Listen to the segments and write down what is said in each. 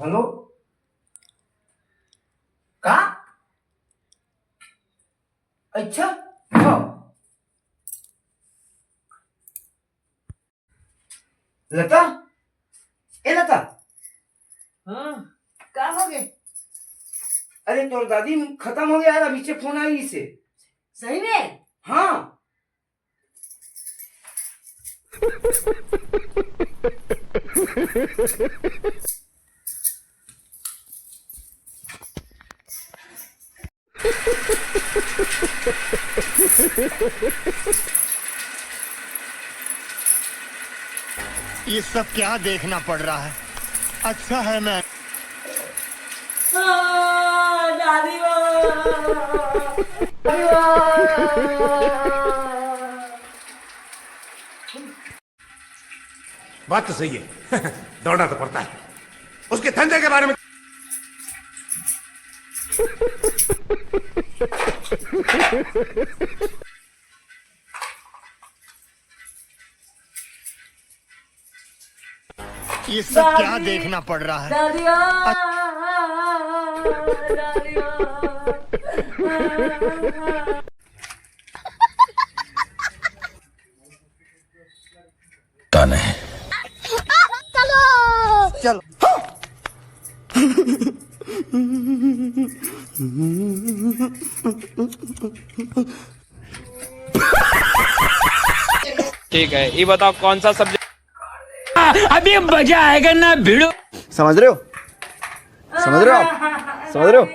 Hello का अच्छा हाँ लता ए लता हाँ क्या हो गए? अरे तोर दादी खत्म हो गया यार अभी से फोन आई इसे सही में? हाँ ये सब क्या देखना पड़ रहा है। अच्छा है मैं दादी बात तो सही है। दौड़ना तो पड़ता है उसके धंधे के बारे में। ये सब क्या देखना पड़ रहा है। दादिया दादिया कौन है? चलो ठीक है, ये बताओ कौन सा सब्जेक्ट। अभी मजा आएगा ना भिड़ो। समझ रहे हो? समझ रहे हो आप? समझ रहे हो?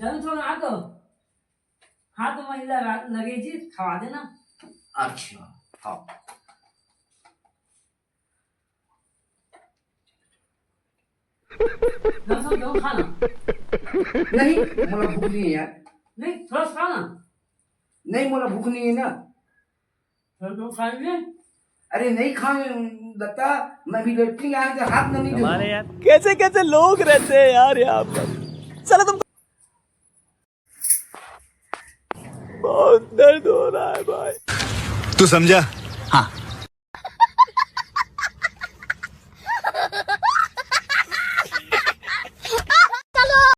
जल्दी थोड़ा हाथ तो महिला लगे जी खवा देना। अच्छा हाँ जल्दी खाना नहीं मोला भूख नहीं है यार नहीं, थोड़ा खाना नहीं मोला भूख नहीं है ना थोड़ा खाएंगे। अरे नहीं खाए लता मैं भी लेटरिंग आया तो हाथ में नहीं हमारे यार कैसे कैसे लोग रहते हैं यार यहाँ पर। चलो तुम बहुत दर्द हो रहा है भाई। तू समझा? हाँ।